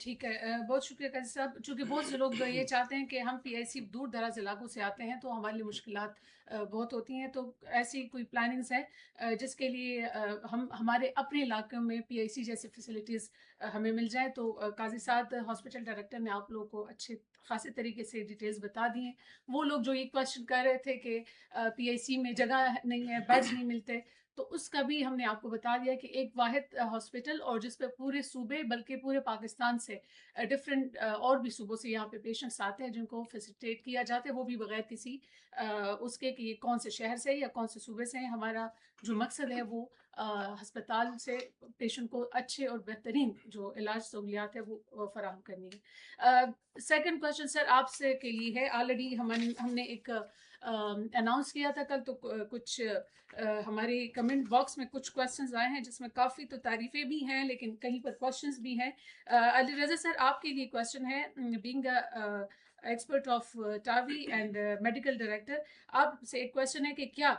ٹھیک ہے، بہت شکریہ قاضی صاحب. چونکہ بہت سے لوگ یہ چاہتے ہیں کہ ہم پی آئی سی دور دراز علاقوں سے آتے ہیں تو ہمارے لیے مشکلات بہت ہوتی ہیں، تو ایسی کوئی پلاننگز ہے جس کے لیے ہم ہمارے اپنے علاقوں میں پی آئی سی جیسی فیسلٹیز ہمیں مل جائیں. تو قاضی صاحب ہاسپٹل ڈائریکٹر نے آپ لوگوں کو اچھے خاصے طریقے سے ڈیٹیلز بتا دی ہیں. وہ لوگ جو یہ کوشچن کر رہے تھے کہ پی آئی سی میں جگہ نہیں ہے، بیڈز نہیں ملتے، تو اس کا بھی ہم نے آپ کو بتا دیا کہ ایک واحد ہاسپٹل اور جس پہ پورے صوبے بلکہ پورے پاکستان سے ڈفرینٹ اور بھی صوبوں سے یہاں پہ پیشنٹس آتے ہیں جن کو فیسیلیٹیٹ کیا جاتا ہے، وہ بھی بغیر کسی اس کے کہ یہ کون سے شہر سے یا کون سے صوبے سے ہیں. ہمارا جو مقصد ہے وہ ہسپتال سے پیشنٹ کو اچھے اور بہترین جو علاج سہولیات ہے وہ فراہم کرنی ہے. سیکنڈ کوشچن سر آپ سے کے لیے ہے. آلریڈی ہم نے ایک اناؤنس کیا تھا کل، تو کچھ ہمارے کمنٹ باکس میں کچھ کوشچنز آئے ہیں جس میں کافی تو تعریفیں بھی ہیں لیکن کہیں پر کوشچنز بھی ہیں. علی رضا سر آپ کے لیے کوشچن ہے، being expert of TAVI and medical director, آپ سے ایک کوشچن ہے کہ کیا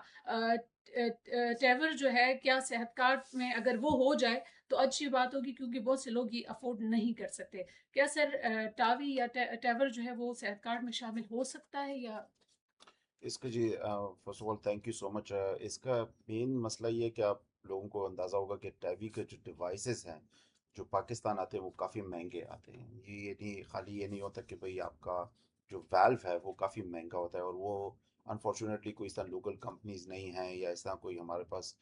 ٹیور جو ہے کیا صحت کارڈ میں اگر وہ ہو جائے تو اچھی بات ہوگی، کیونکہ بہت سے لوگ یہ افورڈ نہیں کر سکتے. کیا سر ٹاوی یا ٹیور جو ہے وہ صحت کارڈ میں شامل ہو سکتا ہے یا؟ اس کا جی first of all thank you so much. اس کا مین مسئلہ یہ ہے کہ آپ لوگوں کو اندازہ ہوگا کہ ٹیوی کے جو ڈیوائسز ہیں جو پاکستان آتے ہیں وہ کافی مہنگے آتے ہیں. یہ نہیں خالی یہ نہیں ہوتا کہ بھئی آپ کا جو ویلو ہے وہ کافی مہنگا ہوتا ہے، اور وہ انفارچونیٹلی کوئی اس طرح لوکل کمپنیز نہیں ہیں یا اس طرح کوئی ہمارے پاس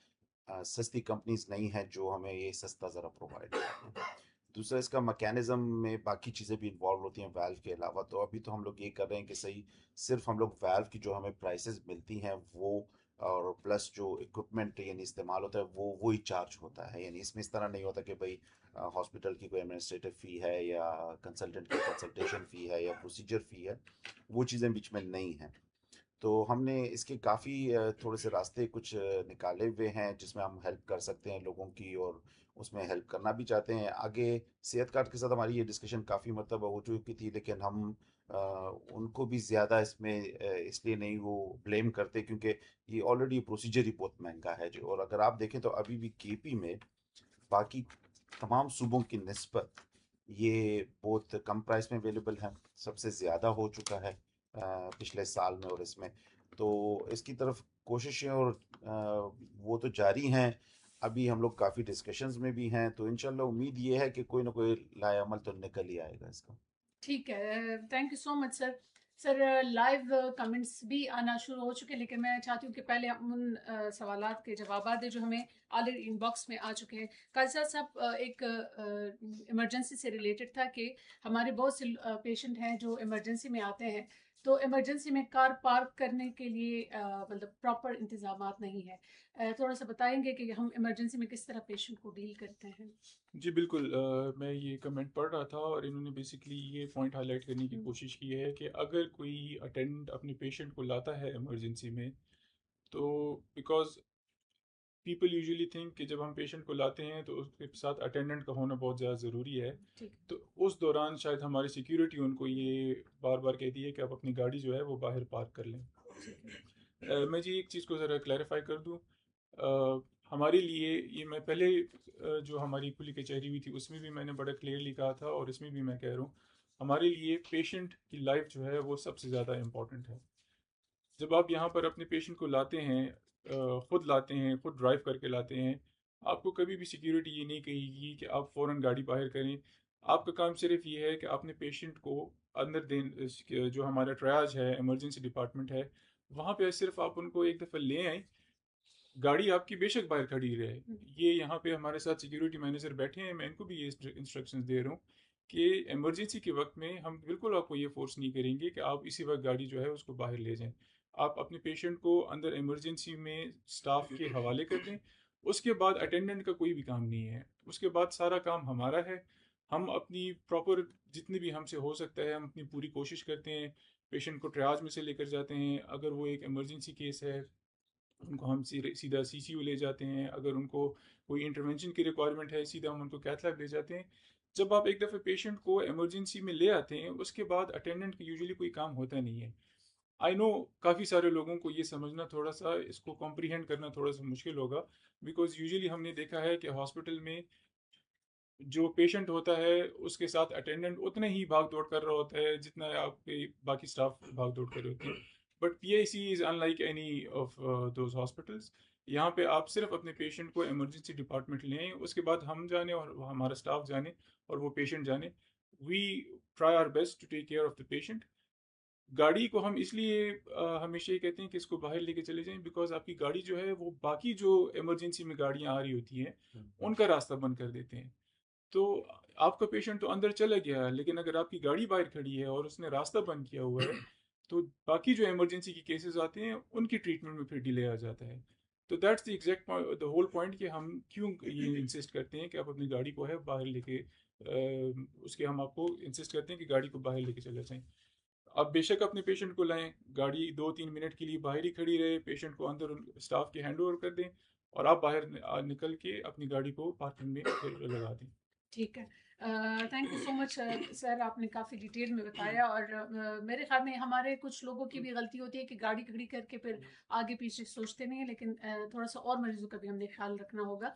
سستی کمپنیز نہیں ہیں جو ہمیں یہ سستا ذرا پرووائڈ کرتے ہیں. دوسرا اس کا میکینزم میں باقی چیزیں بھی انوالو ہوتی ہیں ویلو کے علاوہ. تو ابھی تو ہم لوگ یہ کر رہے ہیں کہ صحیح صرف ہم لوگ ویلو کی جو ہمیں پرائسز ملتی ہیں وہ، اور پلس جو اکوپمنٹ یعنی استعمال ہوتا ہے وہ وہی چارج ہوتا ہے. یعنی اس میں اس طرح نہیں ہوتا کہ بھئی ہاسپٹل کی کوئی ایڈمنسٹریٹو فی ہے یا کنسلٹنٹ کی کنسلٹیشن فی ہے یا پروسیجر فی ہے، وہ چیزیں بیچ میں نہیں ہیں. تو ہم نے اس کے کافی تھوڑے سے راستے کچھ نکالے ہوئے ہیں جس میں ہم ہیلپ کر سکتے ہیں لوگوں کی، اور اس میں ہیلپ کرنا بھی چاہتے ہیں. آگے صحت کارڈ کے ساتھ ہماری یہ ڈسکشن کافی مرتبہ ہو چکی تھی، لیکن ہم ان کو بھی زیادہ اس میں اس لیے نہیں وہ بلیم کرتے کیونکہ یہ آلریڈی پروسیجر ہی بہت مہنگا ہے جو. اور اگر آپ دیکھیں تو ابھی بھی کے پی میں باقی تمام صوبوں کی نسبت یہ بہت کم پرائس میں اویلیبل ہے. سب سے زیادہ ہو چکا ہے پچھلے سال میں، اور اس میں تو اس کی طرف کوششیں اور وہ تو جاری ہیں. ابھی ہم لوگ کافی ڈسکشنز میں بھی ہیں، تو انشاءاللہ امید یہ ہے کہ کوئی نہ کوئی لائے عمل تو نکل ہی آئے گا اس کا. ٹھیک ہے، thank you so much sir. Sir live comments بھی آنا شروع ہو چکے، لیکن میں چاہتی ہوں کہ پہلے ہم ان سوالات کے جوابات دیں جو ہمیں آلریڈی ان باکس میں آ چکے ہیں. قاضی صاحب ایک ایمرجنسی سے ریلیٹڈ تھا کہ ہمارے بہت سے پیشنٹ ہیں جو ایمرجنسی میں آتے ہیں، تو ایمرجنسی میں کار پارک کرنے کے لیے مطلب پراپر انتظامات نہیں ہے. تھوڑا سا بتائیں گے کہ ہم ایمرجنسی میں کس طرح پیشنٹ کو ڈیل کرتے ہیں؟ جی بالکل. میں یہ کمنٹ پڑھ رہا تھا اور انہوں نے بیسکلی یہ پوائنٹ ہائی لائٹ کرنے کی کوشش کی ہے کہ اگر کوئی اٹینڈنٹ اپنے پیشنٹ کو لاتا ہے ایمرجنسی میں، تو بیکاز پیپل یوزلی تھنک کہ جب ہم پیشنٹ کو لاتے ہیں تو اس کے ساتھ اٹینڈنٹ کا ہونا بہت زیادہ ضروری ہے. ٹھیک. تو اس دوران شاید ہماری سیکیورٹی ان کو یہ بار بار کہتی ہے کہ آپ اپنی گاڑی جو ہے وہ باہر پارک کر لیں. میں جی ایک چیز کو ذرا کلیریفائی کر دوں. ہمارے لیے یہ میں پہلے جو ہماری کھلی کچہری ہوئی تھی اس میں بھی میں نے بڑا کلیئرلی کہا تھا، اور اس میں بھی میں کہہ رہا ہوں، ہمارے لیے پیشنٹ کی لائف جو ہے وہ سب سے زیادہ امپورٹنٹ ہے. جب آپ یہاں پر اپنے پیشنٹ کو لاتے ہیں، خود لاتے ہیں، خود ڈرائیو کر کے لاتے ہیں، آپ کو کبھی بھی سیکیورٹی یہ نہیں کہے گی کہ آپ فوراً گاڑی باہر کریں. آپ کا کام صرف یہ ہے کہ اپنے پیشنٹ کو اندر دیں. جو ہمارا ٹریاج ہے، ایمرجنسی ڈپارٹمنٹ ہے، وہاں پہ صرف آپ ان کو ایک دفعہ لے آئیں. گاڑی آپ کی بے شک باہر کھڑی رہے. یہ یہاں پہ ہمارے ساتھ سیکیورٹی مینیجر بیٹھے ہیں، میں ان کو بھی یہ انسٹرکشنز دے رہا ہوں کہ ایمرجنسی کے وقت میں ہم بالکل آپ کو یہ فورس نہیں کریں گے کہ آپ اسی وقت گاڑی جو ہے اس کو باہر لے جائیں. آپ اپنے پیشنٹ کو اندر ایمرجنسی میں سٹاف کے حوالے کر دیں. اس کے بعد اٹینڈنٹ کا کوئی بھی کام نہیں ہے، اس کے بعد سارا کام ہمارا ہے. ہم اپنی پراپر جتنی بھی ہم سے ہو سکتا ہے ہم اپنی پوری کوشش کرتے ہیں. پیشنٹ کو ٹریاج میں سے لے کر جاتے ہیں. اگر وہ ایک ایمرجنسی کیس ہے ان کو ہم سیدھا سی سی یو لے جاتے ہیں. اگر ان کو کوئی انٹرونشن کی ریکوائرمنٹ ہے سیدھا ہم ان کو کیتھ لیب لے جاتے ہیں. جب آپ ایک دفعہ پیشنٹ کو ایمرجنسی میں لے آتے ہیں اس کے بعد اٹینڈنٹ کا یوزلی کوئی کام ہوتا نہیں ہے. آئی نو کافی سارے لوگوں کو یہ سمجھنا تھوڑا سا اس کو کمپریہینڈ کرنا تھوڑا سا مشکل ہوگا، بیکاز یوزلی ہم نے دیکھا ہے کہ ہاسپٹل میں جو پیشنٹ ہوتا ہے اس کے ساتھ اٹینڈنٹ اتنے ہی بھاگ دوڑ کر رہا ہوتا ہے جتنا آپ کے باقی اسٹاف بھاگ دوڑ کر رہے ہوتے ہیں. But P I C is in like any of those hospitals. یہاں پہ آپ صرف اپنے پیشنٹ کو ایمرجنسی ڈپارٹمنٹ لیں, اس کے بعد ہم جانے اور ہمارا اسٹاف جانے اور وہ پیشنٹ جانے. We try our best to take care of the patient. گاڑی کو ہم اس لیے ہمیشہ یہ کہتے ہیں کہ اس کو باہر لے کے چلے جائیں, بیکاز آپ کی گاڑی جو ہے وہ باقی جو ایمرجنسی میں گاڑیاں آ رہی ہوتی ہیں ان کا راستہ بند کر دیتے ہیں. تو آپ کا پیشنٹ تو اندر چلا گیا, لیکن اگر آپ کی گاڑی باہر کھڑی ہے اور اس نے راستہ بند کیا ہوا ہے تو باقی جو ایمرجنسی کی کیسز آتے ہیں ان کی ٹریٹمنٹ میں پھر ڈیلے آ جاتا ہے. تو that's the exact the whole point کہ ہم کیوں یہ انسسٹ کرتے ہیں کہ آپ اپنی گاڑی کو ہے باہر لے کے اس کے ہم آپ کو انسسٹ کرتے ہیں کہ گاڑی کو باہر لے کے چلے جائیں. آپ بے شک اپنے پیشنٹ کو لائیں, گاڑی 2-3 منٹ کے لیے باہر ہی کھڑی رہے, پیشنٹ کو اندر اسٹاف کے ہینڈ اوور کر دیں اور آپ باہر نکل کے اپنی گاڑی کو پارکنگ میں پھر لگا دیں. ٹھیک ہے, تھینک یو سو مچ سر, آپ نے کافی ڈیٹیل میں بتایا. اور میرے خیال میں ہمارے کچھ لوگوں کی بھی غلطی ہوتی ہے کہ گاڑی کھڑی کر کے پھر آگے پیچھے سوچتے نہیں ہیں, لیکن تھوڑا سا اور مریضوں کا بھی ہم نے خیال رکھنا ہوگا.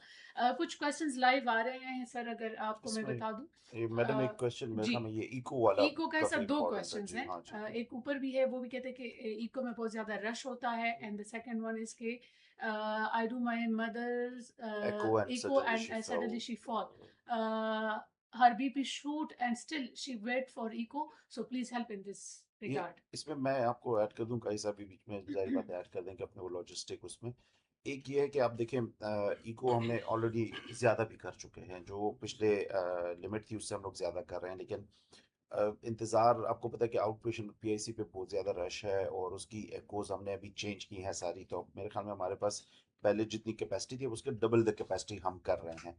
کچھ کوشچنز لائیو آ رہے ہیں سر, اگر آپ کو اس میں میں بتا دوں. میڈم ایک کوشچن میرے جی, خیال میں یہ ایکو والا ایکو کا کافی سر 2 امپورٹنٹ ہے. کوشچنز جی ہیں. ہاں جی. ایک اوپر بھی ہے, وہ بھی کہتے ہیں کہ ایکو میں بہت زیادہ رش ہوتا ہے. And the second one is کہ I do my mother's echo and echo and suddenly she fall. her BP shoot and still she wait for echo, so please help in this یہ regard. اس میں میں آپ کو add کر دوں, کئی صاحب بھی بیچ میں ظاہر بات ایڈ کر دیں کہ اپنے وہ لاجسٹک اس میں. ایک یہ ہے کہ آپ دیکھیں ایکو ہم نے آلریڈی زیادہ بھی کر چکے ہیں, جو پچھلے لمٹ تھی اس سے ہم لوگ زیادہ کر رہے ہیں, لیکن انتظار آپ کو پتہ ہے کہ آؤٹ پیشنٹ پی آئی سی پہ بہت زیادہ رش ہے اور اس کی ایکوز ہم نے ابھی چینج کی ہیں ساری. تو میرے خیال میں ہمارے پاس پہلے جتنی کیپیسٹی تھی اس کے ڈبل دا کیپیسٹی ہم کر رہے ہیں.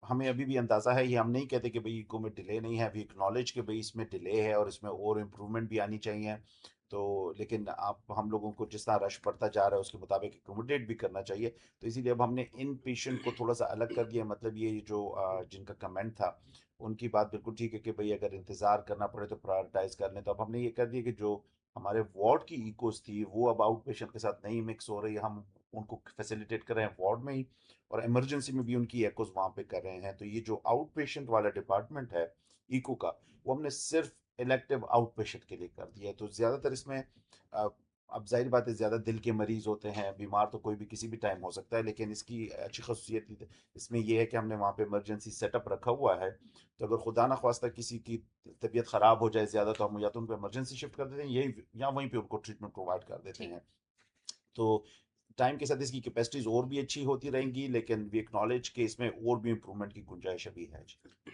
ہمیں ابھی بھی اندازہ ہے, یہ ہم نہیں کہتے کہ بھئی ایکو میں ڈیلے نہیں ہے, ابھی اکنالج کہ بھئی اس میں ڈیلے ہے اور اس میں اور امپرومنٹ بھی آنی چاہیے. تو لیکن آپ ہم لوگوں کو جس طرح رش پڑتا جا رہا ہے اس کے مطابق اکوموڈیٹ بھی کرنا چاہیے. تو اسی لیے اب ہم نے ان پیشنٹ کو تھوڑا سا الگ کر دیا. مطلب یہ جو جن کا کمنٹ تھا ان کی بات بالکل ٹھیک ہے کہ بھئی اگر انتظار کرنا پڑے تو پرائرٹائز کر لیں. تو اب ہم نے یہ کر دیا کہ جو ہمارے وارڈ کی ایکوز تھی وہ اب آؤٹ پیشنٹ کے ساتھ نہیں مکس ہو رہی, ہم ان کو فیسیلیٹیٹ کر رہے ہیں وارڈ میں ہی, اور ایمرجنسی میں بھی ان کی ایکوز وہاں پہ کر رہے ہیں. تو یہ جو آؤٹ پیشنٹ والا ڈپارٹمنٹ ہے ایکو کا, وہ ہم نے صرف الیکٹیو آؤٹ پیشنٹ کے لیے کر دیا ہے. تو زیادہ تر اس میں اب ظاہر بات ہے زیادہ دل کے مریض ہوتے ہیں, بیمار تو کوئی بھی کسی بھی ٹائم ہو سکتا ہے, لیکن اس کی اچھی خصوصیت اس میں یہ ہے کہ ہم نے وہاں پہ ایمرجنسی سیٹ اپ رکھا ہوا ہے. تو اگر خدا نخواستہ کسی کی طبیعت خراب ہو جائے زیادہ تو ہم یا تو ان کو ایمرجنسی شفٹ کر دیتے ہیں یہی, یا وہیں پہ ان کو ٹریٹمنٹ پرووائڈ کر دیتے ہیں. تو ٹائم کے ساتھ اس کی کیپیسٹیز اور بھی اچھی ہوتی رہیں گی, لیکن وی ایکنالج کہ اس میں اور بھی امپرومنٹ کی گنجائش ابھی ہے.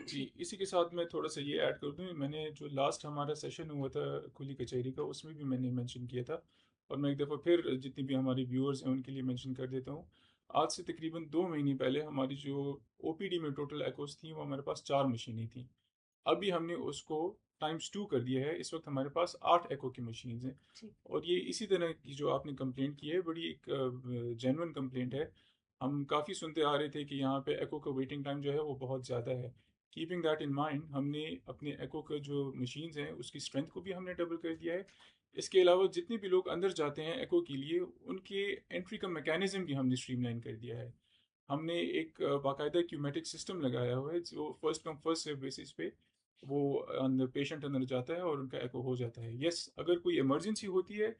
جی, اسی کے ساتھ میں تھوڑا سا یہ ایڈ کر دوں, میں نے جو لاسٹ ہمارا سیشن ہوا تھا کھلی کچہری کا اس میں بھی میں نے مینشن کیا تھا, اور میں ایک دفعہ پھر جتنی بھی ہماری ویورز ہیں ان کے لیے مینشن کر دیتا ہوں. آج سے تقریباً 2 مہینے پہلے ہماری جو او پی ڈی میں ٹوٹل ایکوز تھیں وہ ہمارے پاس 4 مشینیں تھیں. ابھی ہم نے اس کو ٹائمز 2 کر دیا ہے, اس وقت ہمارے پاس 8 ایکو کی مشینز ہیں. اور یہ اسی طرح کی جو آپ نے کمپلینٹ کی ہے بڑی ایک جینون کمپلینٹ ہے. ہم کافی سنتے آ رہے تھے کہ یہاں پہ ایکو کا ویٹنگ ٹائم جو ہے وہ بہت زیادہ ہے. کیپنگ دیٹ ان مائنڈ ہم نے اپنے ایکو کا جو مشینز ہیں اس کی اسٹرینتھ کو بھی ہم نے ڈبل کر دیا ہے. اس کے علاوہ جتنے بھی لوگ اندر جاتے ہیں ایکو کے لیے ان کے انٹری کا میکینزم بھی ہم نے اسٹریم لائن کر دیا ہے. ہم نے ایک باقاعدہ کیومیٹک سسٹم لگایا ہوا ہے جو first come first serve basis پہ وہ پیشنٹ اندر جاتا ہے اور ان کا ایکو ہو جاتا ہے. یس, اگر کوئی ایمرجنسی ہوتی ہے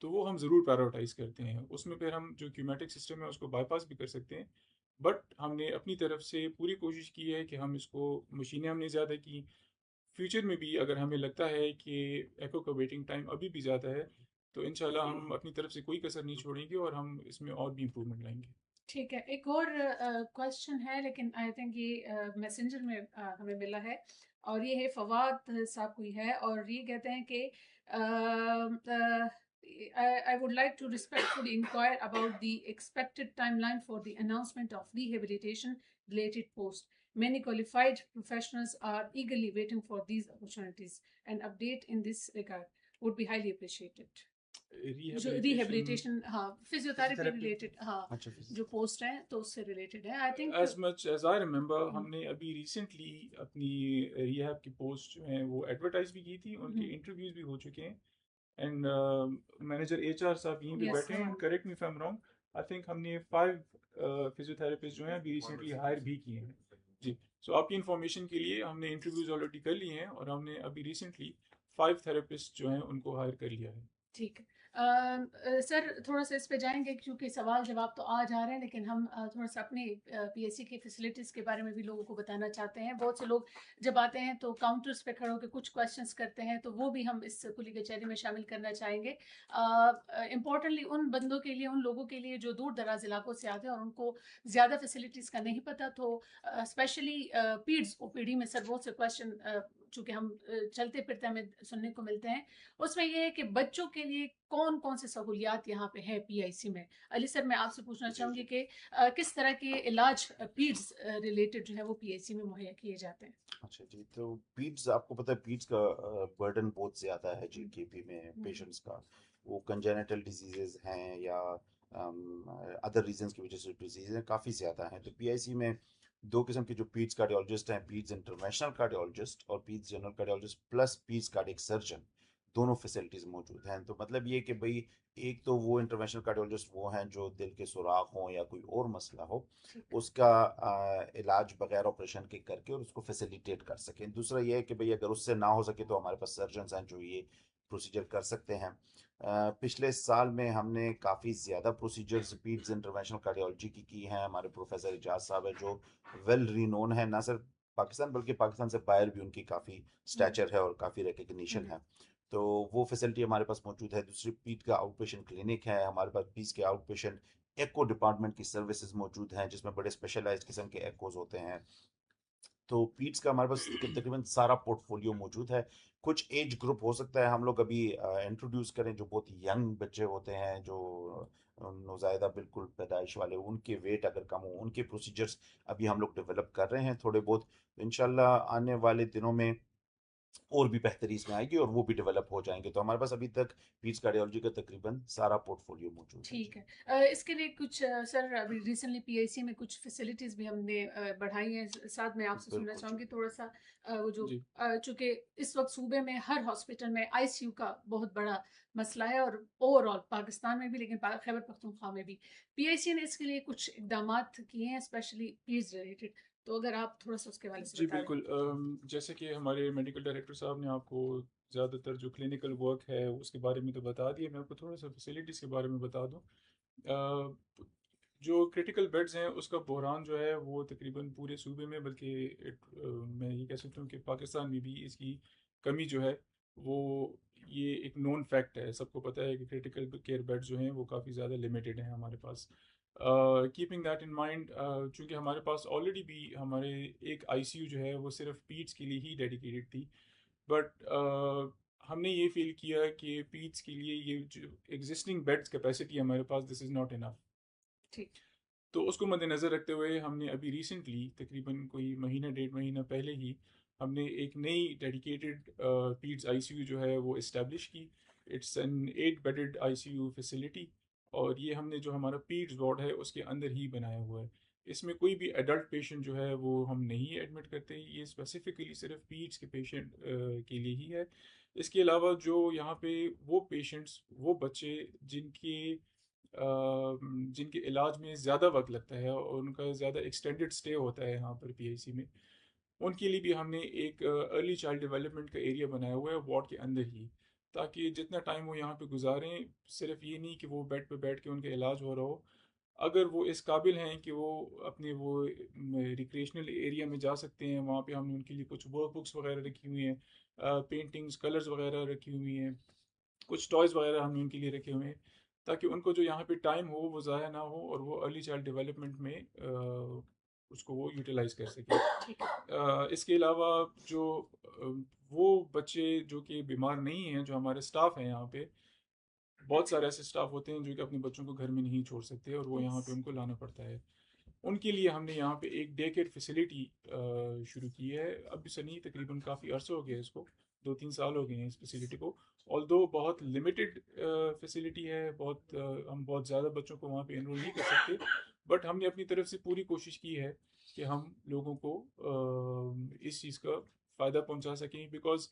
تو وہ ہم ضرور پرائیورٹائز کرتے ہیں, اس میں پھر ہم جو کیومیٹک سسٹم ہے اس کو بائی پاس بھی کر سکتے ہیں. بٹ ہم نے اپنی طرف سے پوری کوشش کی ہے کہ ہم اس کو مشینیں ہم نے زیادہ کی. فیوچر میں بھی اگر ہمیں لگتا ہے کہ ایکو کا ویٹنگ ٹائم ابھی بھی زیادہ ہے تو انشاءاللہ ہم اپنی طرف سے کوئی کسر نہیں چھوڑیں گے اور ہم اس میں اور بھی امپرومنٹ لائیں گے. ٹھیک ہے, ایک اور کوشچن ہے لیکن آئی تھنک یہ میسنجر میں ہمیں ملا ہے, اور یہ ہے فواد صاحب کوئی ہے, اور یہ کہتے ہیں کہ I would like to respectfully inquire about the expected timeline for the announcement of rehabilitation related post. Many qualified professionals are eagerly waiting for these opportunities. An update in this regard would be highly appreciated. Rehabilitation, ہاں, physiotherapy related, ہاں, جو post ہیں تو اس سے related ہے. I think as much as I remember ہم نے ابھی ریسنٹلی اپنی ریہیب کی پوسٹ جو ہیں وہ ایڈورٹائز بھی کی تھی, ان کے انٹرویوز بھی ہو چکے ہیں. اینڈ مینیجر ایچ آر صاحب یہیں پہ بیٹھے ہیں, correct me if I am wrong, I think ہم نے 5 فزیوتھراپسٹ جو ہیں ابھی ریسنٹلی ہائر بھی کیے ہیں. جی سو آپ کی انفارمیشن کے لیے ہم نے انٹرویوز آلریڈی کر لی ہیں اور ہم نے ابھی ریسنٹلی 5 تھراپسٹ جو ہیں ان کو ہائر کر لیا ہے. ٹھیک ہے سر تھوڑا سا اس پہ جائیں گے کیونکہ سوال جواب تو آ جا رہے ہیں لیکن ہم تھوڑا سا اپنی پی ایس سی کی فیسلٹیز کے بارے میں بھی لوگوں کو بتانا چاہتے ہیں. بہت سے لوگ جب آتے ہیں تو کاؤنٹرز پہ کھڑے ہو کے کچھ کویشچنس کرتے ہیں تو وہ بھی ہم اس کلی کچہری میں شامل کرنا چاہیں گے. امپورٹنٹلی ان بندوں کے لیے ان لوگوں کے لیے جو دور دراز علاقوں سے آتے ہیں اور ان کو زیادہ فیسلٹیز کا نہیں پتہ تو اسپیشلی پیڈز او پی ڈی میں سر بہت سے کویشچن چونکہ ہم چلتے پھرتے ہمیں سننے کو ملتے ہیں. اس میں یہ ہے کہ بچوں کے لیے کون کون سے سہولیات یہاں پہ ہے پی آئی سی میں. علی سر میں آپ سے پوچھنا جی چاہوں گی جی کہ کس طرح کے علاج پیڈز ریلیٹڈ جو ہے وہ پی آئی سی میں مہیا کیے جاتے ہیں. اچھا جی تو پیڈز آپ کو پتہ ہے پیڈز کا برڈن بہت زیادہ ہے جی کے پی میں پیشنٹس کا. وہ کنجینیٹل ڈیزیزز ہیں یا ادر ریزنس کی وجہ سے ڈیزیز ہیں کافی زیادہ ہیں. تو پی آئی سی میں 2 قسم کے جو پیڈز کارڈیولوجسٹ ہیں پیڈز انٹرونشنل کارڈیولوجسٹ اور pads general cardiologist plus pads cardiac surgeon دونوں فیسلٹیز موجود ہیں. تو مطلب یہ کہ بھئی ایک تو وہ انٹرونشنل کارڈیولوجسٹ وہ ہیں جو دل کے سوراخ ہوں یا کوئی اور مسئلہ ہو اس کا علاج بغیر آپریشن کے کر کے اور اس کو فیسیلیٹیٹ کر سکیں. دوسرا یہ ہے کہ بھئی اگر اس سے نہ ہو سکے تو ہمارے پاس سرجنز ہیں جو یہ پروسیجر کر سکتے ہیں. پچھلے سال میں ہم نے کافی زیادہ پروسیجرز پیڈز انٹرونشنل کارڈیولوجی کی ہیں. ہمارے پروفیسر اجاز صاحب ہیں جو ویل رینون ہیں نہ صرف پاکستان بلکہ پاکستان سے باہر بھی ان کی کافی سٹیچر ہے اور کافی ریکگنیشن ہے. تو وہ فیسلٹی ہمارے پاس موجود ہے. دوسری پیڈ کا آؤٹ پیشنٹ کلینک ہے ہمارے پاس. پیڈ کے آؤٹ پیشنٹ ایکو ڈپارٹمنٹ کی سروسز موجود ہیں جس میں بڑے اسپیشلائزڈ قسم کے ایکوز ہوتے ہیں. تو پیڈس کا ہمارے پاس تقریباً سارا پورٹ فولیو موجود ہے. کچھ ایج گروپ ہو سکتا ہے ہم لوگ ابھی انٹروڈیوس کریں جو بہت ینگ بچے ہوتے ہیں جو نوزائیدہ بالکل پیدائش والے ان کے ویٹ اگر کم ہو ان کے پروسیجرز ابھی ہم لوگ ڈیولپ کر رہے ہیں تھوڑے بہت. انشاءاللہ آنے والے دنوں میں اور بھی بہتری اس میں آئے گی اور وہ بھی ڈیولپ ہو جائیں گے. تو ہمارے پاس ابھی تک پیڈس کارڈیولوجی کا تقریباً سارا پورٹ فولیو موجود ہے. ٹھیک ہے اس کے لیے کچھ سر ابھی ریسنٹلی پی آئی سی میں کچھ فیسلٹیز بھی ہم نے بڑھائی ہیں. ساتھ میں آپ سے سننا بالکل چاہوں جی گی تھوڑا سا وہ جو جی چونکہ اس وقت صوبے میں ہر ہاسپٹل میں آئی سی یو کا بہت بڑا مسئلہ ہے اور اوور آل پاکستان میں بھی لیکن خیبر پختونخوا میں بھی پی آئی سی نے اس کے لیے کچھ اقدامات کیے ہیں اسپیشلی پیز ریلیٹڈ. تو اگر آپ تھوڑا سا اس کے حوالے سے جی بتا دیں. بالکل جیسے کہ ہمارے میڈیکل ڈائریکٹر صاحب نے آپ کو زیادہ تر جو کلینکل ورک ہے اس کے بارے میں تو بتا دیا. میں آپ کو تھوڑا سا فیسلٹیز کے بارے میں بتا دوں. جو کرٹیکل بیڈز ہیں اس کا بحران جو ہے وہ تقریباً پورے صوبے میں بلکہ میں یہ کہہ سکتا ہوں کہ پاکستان میں بھی اس کی کمی جو ہے وہ یہ ایک نون فیکٹ ہے. سب کو پتہ ہے کہ کرٹیکل کیئر بیڈ جو ہیں وہ کافی زیادہ لمیٹیڈ ہیں ہمارے پاس. کیپنگ دیٹ ان مائنڈ چونکہ ہمارے پاس آلریڈی بھی ہمارے ایک آئی سی یو جو ہے وہ صرف پیڈس کے لیے ہی ڈیڈیکیٹڈ تھی. بٹ ہم نے یہ فیل کیا کہ پیڈس کے لیے یہ جو ایگزسٹنگ بیڈس کیپیسٹی ہمارے پاس دس از ناٹ انف. ٹھیک تو اس کو مد نظر رکھتے ہوئے ہم نے ابھی ریسنٹلی تقریباً کوئی مہینہ 1.5 مہینہ پہلے ہی ہم نے ایک نئی dedicated peds I C U جو ہے وہ اسٹیبلش کی. It's an 8 bedded I C U facility اور یہ ہم نے جو ہمارا پیڈس وارڈ ہے اس کے اندر ہی بنایا ہوا ہے. اس میں کوئی بھی ایڈلٹ پیشنٹ جو ہے وہ ہم نہیں ایڈمٹ کرتے. یہ اسپیسیفکلی صرف پیڈس کے پیشنٹ کے لیے ہی ہے. اس کے علاوہ جو یہاں پہ وہ پیشنٹس وہ بچے جن کے علاج میں زیادہ وقت لگتا ہے اور ان کا زیادہ ایکسٹینڈڈ اسٹے ہوتا ہے یہاں پر پی آئی سی میں ان کے لیے بھی ہم نے ایک ارلی چائلڈ ڈیولپمنٹ کا ایریا بنایا ہوا ہے وارڈ کے اندر ہی تاکہ جتنا ٹائم وہ یہاں پہ گزاریں صرف یہ نہیں کہ وہ بیڈ پہ بیٹھ کے ان کا علاج ہو رہا ہو. اگر وہ اس قابل ہیں کہ وہ اپنے وہ ریکریشنل ایریا میں جا سکتے ہیں وہاں پہ ہم نے ان کے لیے کچھ ورک بکس وغیرہ رکھی ہوئی ہیں پینٹنگز کلرز وغیرہ رکھی ہوئی ہیں کچھ ٹوائز وغیرہ ہم نے ان کے لیے رکھے ہوئے ہیں تاکہ ان کو جو یہاں پہ ٹائم ہو وہ ضائع نہ ہو اور وہ ارلی چائلڈ ڈیولپمنٹ میں اس کو وہ یوٹیلائز کر سکیں. اس کے علاوہ جو وہ بچے جو کہ بیمار نہیں ہیں جو ہمارے سٹاف ہیں یہاں پہ بہت سارے ایسے سٹاف ہوتے ہیں جو کہ اپنے بچوں کو گھر میں نہیں چھوڑ سکتے اور وہ یہاں پہ ان کو لانا پڑتا ہے. ان کے لیے ہم نے یہاں پہ ایک ڈے کیئر فیسلٹی شروع کی ہے. اب سے نہیں تقریباً کافی عرصہ ہو گیا اس کو 2-3 سال ہو گئے ہیں اس فیسلٹی کو. آلدو بہت لمیٹڈ فیسلٹی ہے ہم بہت زیادہ بچوں کو وہاں پہ انرول نہیں کر سکتے بٹ ہم نے اپنی طرف سے پوری کوشش کی ہے کہ ہم لوگوں کو اس چیز کا فائدہ پہنچا سکیں. بیکاز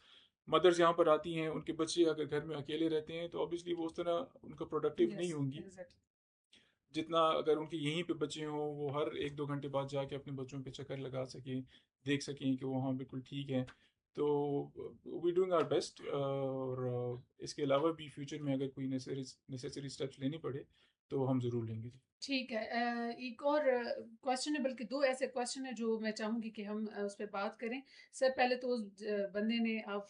مدرز یہاں پر آتی ہیں ان کے بچے اگر گھر میں اکیلے رہتے ہیں تو obviously وہ اس طرح ان کا پروڈکٹیو نہیں ہوں گی. جتنا اگر ان کے یہیں پہ بچے ہوں وہ ہر 1-2 گھنٹے بعد جا کے اپنے بچوں پہ چکر لگا سکیں، دیکھ سکیں کہ وہ ہاں بالکل ٹھیک ہیں. تو وی ڈوئنگ آر بیسٹ. اور اس کے علاوہ بھی فیوچر میں اگر کوئی نیسیسری اسٹیپس لینے پڑے تو ہم ضرور لیں گے. ٹھیک ہے. ایک اور کوشچن ہے، بلکہ 2 ایسے کوشچن ہیں جو میں چاہوں گی کہ ہم اس پہ بات کریں. سر پہلے تو اس بندے نے آپ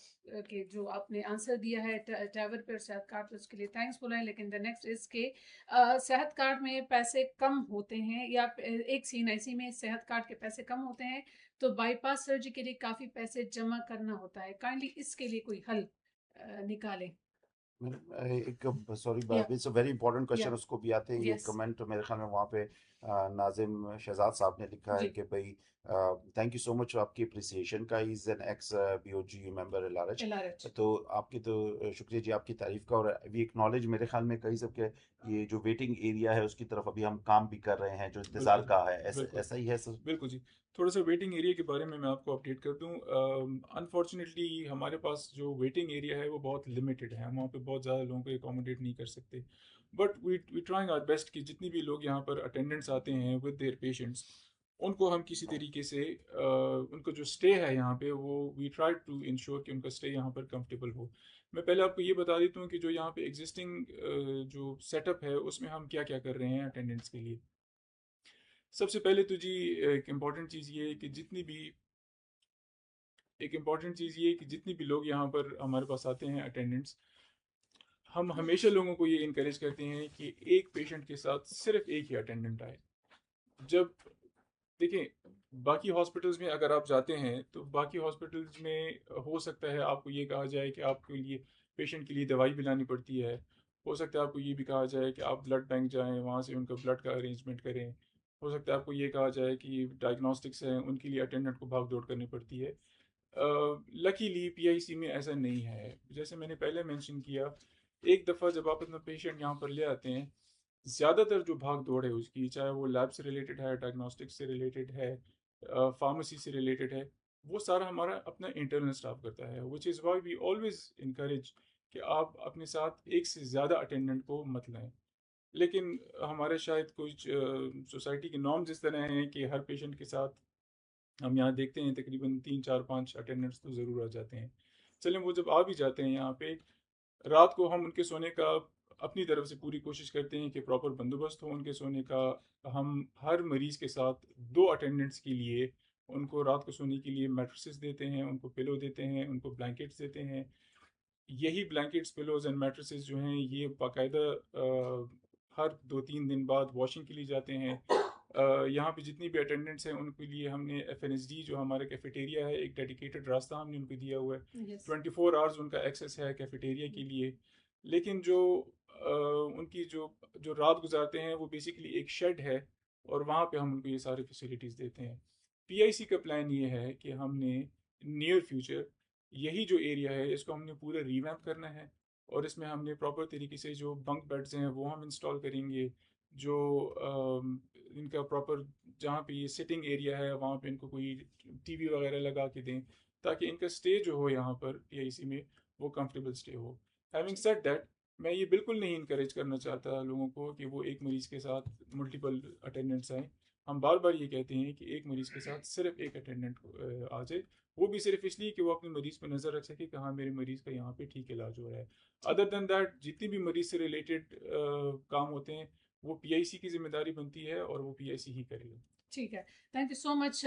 کے جو آپ نے آنسر دیا ہے ٹیور پہ اور صحت کارڈ پہ، اس کے لیے تھینکس بولا ہے. لیکن دا نیکسٹ از کہ صحت کارڈ میں پیسے کم ہوتے ہیں، یا ایک CNIC میں صحت کارڈ کے پیسے کم ہوتے ہیں تو بائی پاس سرجری کے لیے کافی پیسے جمع کرنا ہوتا ہے. کائنڈلی اس کے لیے کوئی حل نکالیں. ایک سوری یا اٹس اے ویری امپورٹنٹ یا کوشچن، اس کو بھی آتے ہیں. یہ یس کمنٹ میرے خیال میں وہاں پہ ناظم شہزاد صاحب نے لکھا ہے جی کہ بھائی تھینک یو سو مچ آپ کی اپریسیشن کا. Is an x BOG member LRH. LRH. تو آپ کی تو شکریہ جی آپ کی تعریف کا. اور وی ایکنالج میرے خیال میں کہیں سب کے یہ جو ویٹنگ ایریا ہے اس کی طرف ابھی ہم کام بھی کر رہے ہیں، جو انتظار بالکل کا ہے، بالکل ایسا ہی ہے سر. بالکل جی. تھوڑا سا ویٹنگ ایریا کے بارے میں آپ کو اپڈیٹ کر دوں. انفارچونیٹلی ہمارے پاس جو ویٹنگ ایریا ہے وہ بہت لمیٹڈ ہے، ہم وہاں پہ بہت زیادہ لوگوں کو اکوموڈیٹ نہیں کر سکتے. But we trying our best کہ جتنی بھی لوگ یہاں پر اٹینڈنٹس آتے ہیں ود دیئر پیشنٹس، ان کو ہم کسی طریقے سے ان کا جو اسٹے ہے یہاں پہ وہ وی ٹرائی ٹو انشور کہ ان کا اسٹے یہاں پر کمفرٹیبل ہو. میں پہلے آپ کو یہ بتا دیتا ہوں کہ جو یہاں پہ ایگزسٹنگ جو سیٹ اپ ہے اس میں ہم کیا کیا کر رہے ہیں اٹینڈنٹس کے لیے. سب سے پہلے تو جی ایک امپورٹنٹ چیز یہ ہے کہ جتنی بھی لوگ یہاں پر ہمارے پاس آتے ہیں اٹینڈنٹس، ہم ہمیشہ لوگوں کو یہ انکریج کرتے ہیں کہ ایک پیشنٹ کے ساتھ صرف ایک ہی اٹینڈنٹ آئے. جب دیکھیں باقی ہاسپٹلز میں اگر آپ جاتے ہیں تو باقی ہاسپٹلز میں ہو سکتا ہے آپ کو یہ کہا جائے کہ آپ کے لیے پیشنٹ کے لیے دوائی بھی لانی پڑتی ہے. ہو سکتا ہے آپ کو یہ بھی کہا جائے کہ آپ بلڈ بینک جائیں، وہاں سے ان کا بلڈ کا ارینجمنٹ کریں. ہو سکتا ہے آپ کو یہ کہا جائے کہ ڈائگنوسٹکس ہیں ان کے لیے اٹینڈنٹ کو بھاگ دوڑ کرنی پڑتی ہے. لکیلی PIC میں ایسا نہیں ہے. جیسے میں نے پہلے مینشن کیا، ایک دفعہ جب آپ اپنا پیشنٹ یہاں پر لے آتے ہیں، زیادہ تر جو بھاگ دوڑ ہے اس کی، چاہے وہ لیب سے ریلیٹڈ ہے، ڈائگنوسٹکس سے ریلیٹڈ ہے، فارمیسی سے ریلیٹڈ ہے، وہ سارا ہمارا اپنا انٹرنل اسٹاف کرتا ہے. Which is why we always encourage کہ آپ اپنے ساتھ ایک سے زیادہ اٹینڈنٹ کو مت لیں. لیکن ہمارے شاید کچھ سوسائٹی کے نارمز اس طرح ہیں کہ ہر پیشنٹ کے ساتھ ہم یہاں دیکھتے ہیں تقریباً 3 4 5 اٹینڈنٹس تو ضرور آ جاتے ہیں. چلیں وہ جب آ بھی جاتے ہیں یہاں پہ، رات کو ہم ان کے سونے کا اپنی طرف سے پوری کوشش کرتے ہیں کہ پراپر بندوبست ہو ان کے سونے کا. ہم ہر مریض کے ساتھ 2 اٹینڈنٹس کے لیے ان کو رات کو سونے کے لیے میٹریسز دیتے ہیں، ان کو پلو دیتے ہیں، ان کو بلینکٹس دیتے ہیں. یہی بلینکٹس، پلوز اینڈ میٹریسز جو ہیں یہ باقاعدہ ہر 2 3 دن بعد واشنگ کے لیے جاتے ہیں. یہاں پہ جتنی بھی اٹینڈنٹس ہیں ان کے لیے ہم نے FNSD جو ہمارا کیفیٹیریا ہے، ایک ڈیڈیکیٹڈ راستہ ہم نے ان کو دیا ہوا ہے. یس 24 آورز ان کا ایکسیس ہے کیفیٹیریا کے لیے. لیکن جو ان کی جو رات گزارتے ہیں وہ بیسیکلی ایک شیڈ ہے اور وہاں پہ ہم ان کو یہ ساری فیسلٹیز دیتے ہیں. PIC کا پلان یہ ہے کہ ہم نے نیئر فیوچر یہی جو ایریا ہے اس کو ہم نے پورا ریویمپ کرنا ہے، اور اس میں ہم نے پراپر طریقے سے جو بنک بیڈز ہیں وہ ہم انسٹال کریں گے. جو ان کا پراپر جہاں پہ یہ سٹنگ ایریا ہے وہاں پہ ان کو کوئی TV وغیرہ لگا کے دیں تاکہ ان کا اسٹے جو ہو یہاں پر PIC میں وہ comfortable stay who. Having said that, میں یہ بالکل نہیں انکریج کرنا چاہتا لوگوں کو کہ وہ ایک مریض کے ساتھ ملٹیپل اٹینڈنٹس آئیں. ہم بار بار یہ کہتے ہیں کہ ایک مریض کے ساتھ صرف ایک اٹینڈنٹ آ جائے، وہ بھی صرف اس لیے کہ وہ اپنے مریض پہ نظر رکھ سکے کہ ہاں میرے مریض کا یہاں پہ ٹھیک علاج ہو رہا ہے. ادر دین دیٹ جتنی بھی مریض سے ریلیٹڈ کام ہوتے ہیں وہ PIC کی ذمہ داری بنتی ہے اور وہ PIC ہی کرے گا. ٹھیک ہے. تھینک یو سو مچ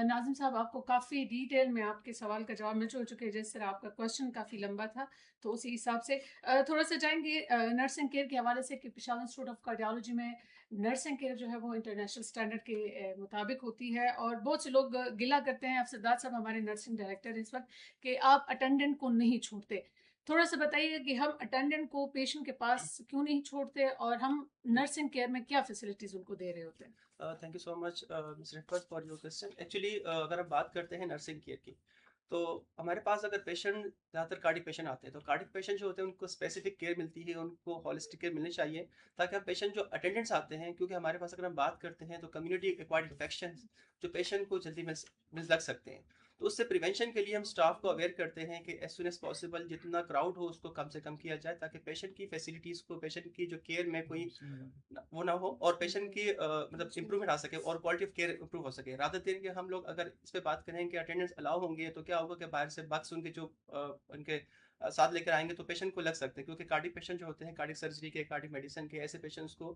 ناظم صاحب، آپ کو کافی ڈیٹیل میں آپ کے سوال کا جواب مل چکے ہیں. جس طرح آپ کا کوشچن کافی لمبا تھا تو اسی حساب سے تھوڑا سا جائیں گے نرسنگ کیئر کے حوالے سے کہ پشاور انسٹیٹیوٹ آف کارڈیالوجی میں نرسنگ کیئر جو ہے وہ انٹرنیشنل اسٹینڈرڈ کے مطابق ہوتی ہے. اور بہت سے لوگ گلا کرتے ہیں، افسرداد صاحب ہمارے نرسنگ ڈائریکٹر اس وقت، کہ آپ اٹینڈنٹ کو نہیں چھوڑتے. تھوڑا سا بتائیے کہ ہم اٹینڈنٹ کو پیشنٹ کے پاس کیوں نہیں چھوڑتے اور ہم نرسنگ کیئر میں کیا فیسلٹیز ان کو دے رہے ہوتے ہیں. Thank you so much mister Rifat for your question. Actually اگر ہم بات کرتے ہیں نرسنگ کیئر کی، تو ہمارے پاس اگر پیشنٹ زیادہ تر کارڈک پیشنٹ آتے ہیں تو کارڈک پیشنٹ جو ہوتے ہیں ان کو اسپیسیفک کیئر ملتی ہے، ان کو ہولسٹک کیئر ملنی چاہیے تاکہ ہم پیشنٹ جو اٹینڈنٹس آتے ہیں، کیونکہ ہمارے پاس اگر ہم بات کرتے ہیں تو کمیونٹی ایکوائرڈ انفیکشن جو پیشنٹ کو جلدی مل لگ سکتے ہیں، تو اس سے پریونشن کے لیے ہم اسٹاف کو اویئر کرتے ہیں کہ ایز سون ایز پاسبل جتنا کراؤڈ ہو اس کو کم سے کم کیا جائے، تاکہ پیشنٹ کی فیسلٹیز کو، پیشنٹ کی جو کیئر میں کوئی وہ نہ ہو، اور پیشنٹ کی مطلب امپرومنٹ آ سکے اور کوالٹی آف کیئر امپروو ہو سکے. رادر دین کہ ہم لوگ اگر اس پہ بات کریں کہ اٹینڈنس الاؤ ہوں گے، تو کیا ہوگا کہ باہر سے بکس ان کے جو ان کے ساتھ لے کر آئیں گے تو پیشنٹ کو لگ سکتے ہیں، کیونکہ کارڈک پیشنٹ جو ہوتے ہیں، کارڈک سرجری کے، کارڈک میڈیسن کے، ایسے پیشنٹس کو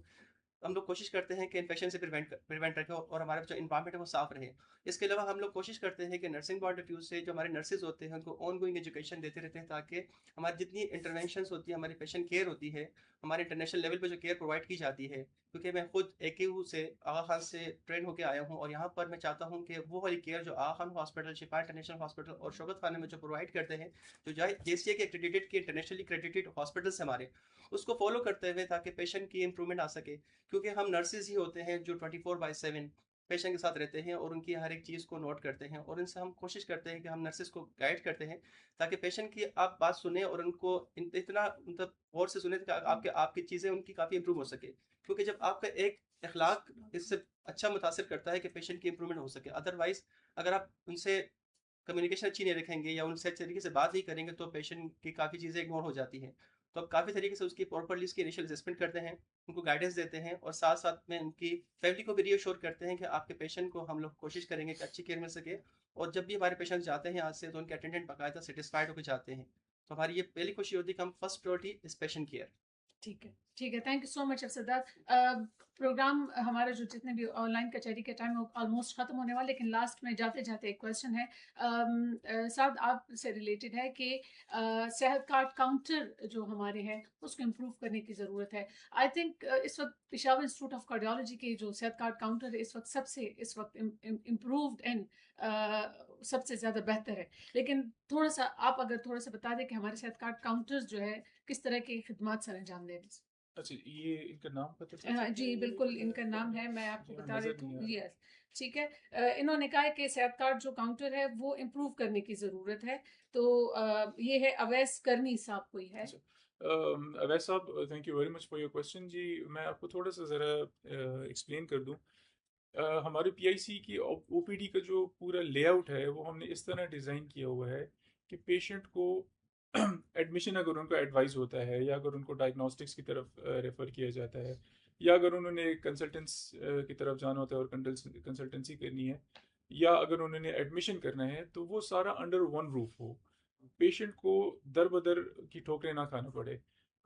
ہم لوگ کوشش کرتے ہیں کہ انفیکشن سے پریونٹ رکھے اور ہمارا جو انوائرمنٹ ہے وہ صاف رہے. اس کے علاوہ ہم لوگ کوشش کرتے ہیں کہ نرسنگ پوائنٹ آف ویو سے جو ہمارے نرسز ہوتے ہیں ان کو آن گوئنگ ایجوکیشن دیتے رہتے ہیں، تاکہ ہماری جتنی انٹرونشنس ہوتی ہیں، ہماری پیشنٹ کیئر ہوتی ہے، ہمارے انٹرنیشنل لیول پہ جو کیئر پرووائڈ کی جاتی ہے. کیونکہ میں خود AKU سے، آغا خان سے ٹرین ہو کے آیا ہوں، اور یہاں پر میں چاہتا ہوں کہ وہ والی کیئر جو آغا خان ہاسپٹل، شفا انٹرنیشنل ہاسپٹل اور شوکت خانے میں جو پرووائڈ کرتے ہیں، جو JCA کے ایکریڈیٹڈ کے انٹرنیشنلی ایکریڈیٹڈ ہاسپٹلس ہمارے، اس کو فالو کرتے ہوئے، تاکہ پیشنٹ کی امپرومنٹ آ سکے. کیونکہ ہم نرسز ہی ہوتے ہیں جو 24/7 پیشنٹ کے ساتھ رہتے ہیں اور ان کی ہر ایک چیز کو نوٹ کرتے ہیں، اور ان سے ہم کوشش کرتے ہیں کہ ہم نرسز کو گائیڈ کرتے ہیں، تاکہ پیشنٹ کی آپ بات سنیں اور ان کو اتنا مطلب غور سے سنیں کہ آپ کی چیزیں ان کی کافی امپروو ہو سکے. کیونکہ جب آپ کا ایک اخلاق اس سے اچھا متاثر کرتا ہے کہ پیشنٹ کی امپرومنٹ ہو سکے. ادروائز اگر آپ ان سے کمیونیکیشن اچھی نہیں رکھیں گے یا ان سے اچھے طریقے سے بات نہیں کریں گے، تو پیشنٹ کی کافی چیزیں اگنور ہو جاتی ہیں. تو اب کافی طریقے سے اس کی پراپرلی اس کی انیشیل اسسمنٹ کرتے ہیں، ان کو گائیڈنس دیتے ہیں، اور ساتھ ساتھ میں ان کی فیملی کو بھی ری ایشور کرتے ہیں کہ آپ کے پیشنٹ کو ہم لوگ کوشش کریں گے کہ اچھی کیئر مل سکے. اور جب بھی ہمارے پیشنٹ جاتے ہیں یہاں سے، تو ان کے اٹینڈنٹ باقاعدہ سیٹسفائڈ ہو کے جاتے ہیں. تو ہماری یہ پہلی خوشی ہوتی ہے کہ ہم first priority is patient care. ٹھیک ہے، ٹھیک ہے، تھینک یو سو مچ افسردار. پروگرام ہمارا جو جتنے بھی آن لائن کچہری کے ٹائم آلموسٹ ختم ہونے والا، لیکن لاسٹ میں جاتے جاتے ایک کویشچن ہے سعد آپ سے ریلیٹڈ ہے کہ صحت کارڈ کاؤنٹر جو ہمارے ہیں اس کو امپروو کرنے کی ضرورت ہے. آئی تھنک اس وقت پشاور انسٹیٹیوٹ آف کارڈیالوجی کے جو صحت کارڈ کاؤنٹر ہے اس وقت امپرووڈ اینڈ سب سے زیادہ بہتر ہے. لیکن تھوڑا سا آپ اگر تھوڑا سا بتا دیں کہ ہمارے صحت کارڈ کاؤنٹرز جو ہے کس طرح کی خدمات سر انجام دے رہے ہیں. اچھا، یہ ان کا نام پتہ چل سکتا جی ہے؟ بالکل، ان کا نام ہے، میں آپ کو جی، بتا نظر دیتی نہیں ہوں. آ رہا. یس ٹھیک ہے. انہوں نے کہا ہے کہ صحت کارڈ جو کاؤنٹر ہے وہ امپروو کرنے کی ضرورت ہے. تو یہ ہے اویس کرنی صاحب کوئی ہے. اویس صاحب، thank you very much for your question. جی میں آپ کو تھوڑا سا ذرا ایکسپلین کر دوں. ہمارے PIC کی OPD کا جو پورا لے آؤٹ ہے وہ ہم نے اس طرح ڈیزائن کیا ہوا ہے کہ پیشنٹ کو ایڈمیشن اگر ان کا ایڈوائز ہوتا ہے، یا اگر ان کو ڈائگنوسٹکس کی طرف ریفر کیا جاتا ہے، یا اگر انہوں نے کنسلٹنس کی طرف جانا ہوتا ہے اور کنسلٹنسی کرنی ہے، یا اگر انہوں نے ایڈمیشن کرنا ہے، تو وہ سارا انڈر ون روف ہو، پیشنٹ کو در بدر کی ٹھوکریں نہ کھانا پڑے.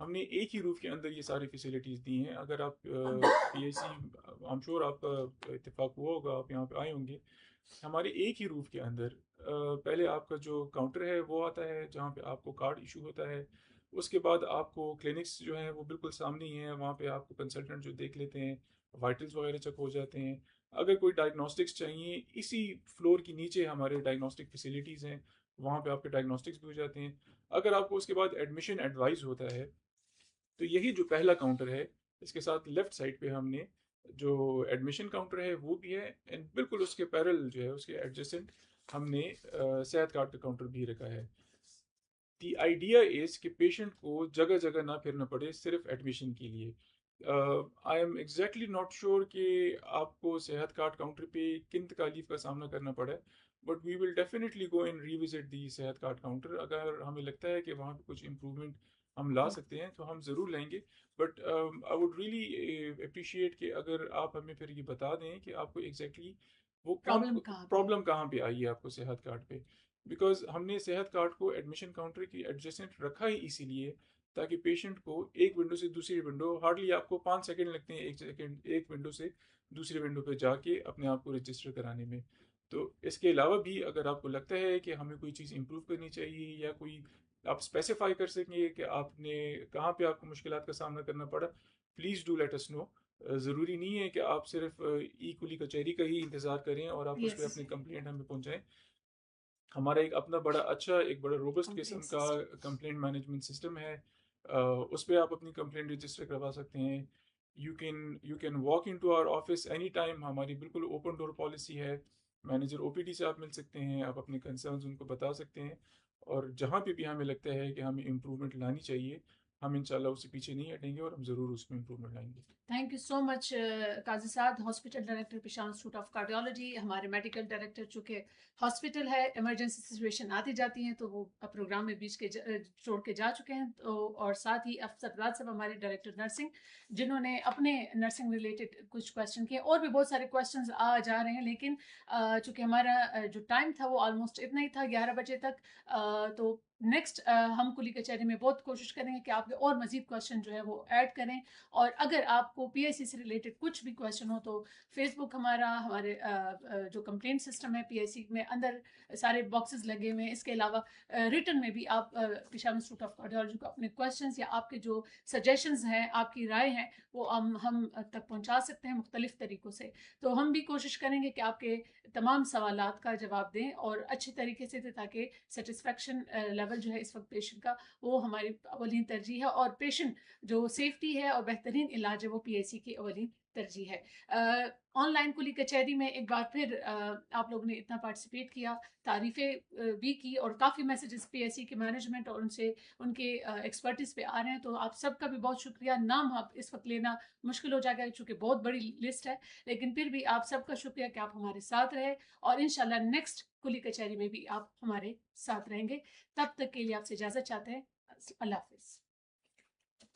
ہم نے ایک ہی روف کے اندر یہ ساری فیسلٹیز دی ہیں. اگر آپ PIC، I'm sure آپ کا اتفاق ہوا ہوگا، آپ یہاں پہ آئے ہوں گے. ہمارے ایک ہی روف کے اندر پہلے آپ کا جو کاؤنٹر ہے وہ آتا ہے جہاں پہ آپ کو کارڈ ایشو ہوتا ہے. اس کے بعد آپ کو کلینکس جو ہیں وہ بالکل سامنے ہی ہیں، وہاں پہ آپ کو کنسلٹنٹ جو دیکھ لیتے ہیں، وائٹلز وغیرہ چیک ہو جاتے ہیں. اگر کوئی ڈائگنوسٹکس چاہیے، اسی فلور کے نیچے ہمارے ڈائگنوسٹک فیسلٹیز ہیں، وہاں پہ آپ کے ڈائگنوسٹکس بھی ہو جاتے ہیں. اگر آپ کو اس کے بعد ایڈمیشن ایڈوائز ہوتا ہے، تو یہی جو پہلا کاؤنٹر ہے، اس کے ساتھ لیفٹ سائڈ پہ ہم نے جو ایڈمیشن کاؤنٹر ہے وہ بھی ہے، اینڈ بالکل اس کے پیرل جو ہے اس کے ایڈجسنٹ ہم نے صحت کارڈ کا کاؤنٹر بھی رکھا ہے. دی آئیڈیا از کہ پیشنٹ کو جگہ جگہ نہ پھرنا پڑے صرف ایڈمیشن کے لیے. I am exactly not sure کہ آپ کو صحت کارڈ کاؤنٹر پہ کن تکالیف کا سامنا کرنا پڑا ہے، but we will definitely go and revisit the Sehat card counter. اگر ہمیں لگتا ہے کہ وہاں پہ کچھ امپرومنٹ ہم لا سکتے ہیں تو ہم ضرور لیں گے. But I would really appreciate کہ اگر آپ ہمیں پھر یہ بتا دیں کہ آپ کو ایگزیکٹلی وہ پرابلم کہاں پہ آئی ہے آپ کو صحت کارڈ پہ. بیکاز ہم نے صحت کارڈ کو ایڈمیشن کاؤنٹر کی ایڈجسٹنٹ رکھا ہی اسی لیے تاکہ پیشنٹ کو ایک ونڈو سے دوسری ونڈو، ہارڈلی آپ کو 5 سیکنڈ لگتے ہیں ایک ونڈو سے دوسری ونڈو پہ جا کے اپنے آپ کو رجسٹر کرانے میں. تو اس کے علاوہ بھی اگر آپ کو لگتا ہے کہ ہمیں کوئی چیز امپروو کرنی چاہیے، یا کوئی آپ اسپیسیفائی کر سکیں کہ آپ نے کہاں پہ آپ کو مشکلات کا سامنا کرنا پڑا، پلیز ڈو لیٹ اس نو. ضروری نہیں ہے کہ آپ صرف ایکولی کچہری کا ہی انتظار کریں اور آپ اس پہ اپنی کمپلینٹ ہمیں پہنچائیں. ہمارا ایک اپنا ایک بڑا روبسٹ قسم کا کمپلینٹ مینجمنٹ سسٹم ہے. اس پہ آپ اپنی کمپلینٹ رجسٹر کروا سکتے ہیں. You can walk in to our office any time. ہماری بالکل اوپن ڈور پالیسی ہے. مینیجر OPD سے آپ مل سکتے ہیں، آپ اپنے کنسرنز ان کو بتا سکتے ہیں، اور جہاں پہ بھی ہمیں لگتا ہے کہ ہمیں امپرومنٹ لانی چاہیے ہم انشاءاللہ اس سے پیچھے نہیں ہٹیں گے اور ہم ضرور اس میں امپروومنٹ لائیں گے. تھینک یو سو مچ قاضی صاحب، hospital director Peshawar institute of cardiology. ہمارے میڈیکل ڈائریکٹر چونکہ ہاسپٹل ہے، ایمرجنسی سچویشن آتی جاتی ہیں تو وہ پروگرام میں بیچ کے چھوڑ کے جا چکے ہیں. تو اور ساتھ ہی افسر راج صاحب ہمارے ڈائریکٹر نرسنگ، جنہوں نے اپنے نرسنگ ریلیٹڈ کچھ کویشچن کیے. اور بھی بہت سارے کویشچنز آ جا رہے ہیں، لیکن چونکہ ہمارا جو ٹائم تھا وہ آلموسٹ اتنا ہی تھا 11 بجے تک. تو نیکسٹ ہم کلی کچہری میں بہت کوشش کریں گے کہ آپ کے اور مزید کویشچن جو ہے وہ ایڈ کریں. اور اگر آپ کو پی ایس سی سے ریلیٹڈ کچھ بھی کویشچن ہو تو فیس بک ہمارے جو کمپلین سسٹم ہے پی ایس سی میں اندر سارے باکسز لگے ہوئے ہیں. اس کے علاوہ ریٹن میں بھی آپ پیشاور انسٹیٹیوٹ آف کارڈیولوجی کو اپنے کویشچنز یا آپ کے جو سجیشنز ہیں، آپ کی رائے ہیں، وہ ہم تک پہنچا سکتے ہیں مختلف طریقوں سے. تو ہم بھی کوشش کریں گے کہ آپ کے تمام سوالات کا جواب دیں اور اچھے طریقے سے، تاکہ سیٹسفیکشن لیول جو ہے اس وقت پیشنٹ کا وہ ہماری اولین ترجیح ہے. اور پیشنٹ جو سیفٹی ہے اور بہترین علاج ہے وہ پی ایس سی کی اولین ترجیح ہے. آن لائن کلی کچہری میں ایک بار پھر آپ لوگوں نے اتنا پارٹیسپیٹ کیا، تعریفیں بھی کی، اور کافی میسیجز پی ایس سی کے مینجمنٹ اور ان کے ایکسپرٹیز پہ آ رہے ہیں. تو آپ سب کا بھی بہت شکریہ. نام آپ اس وقت لینا مشکل ہو جائے گا چونکہ بہت بڑی لسٹ ہے، لیکن پھر بھی آپ سب کا شکریہ کہ آپ ہمارے ساتھ رہے. اور انشاءاللہ نیکسٹ کلی کچہری میں بھی آپ ہمارے ساتھ رہیں گے. تب تک کے لیے آپ سے اجازت چاہتے ہیں. اللہ حافظ.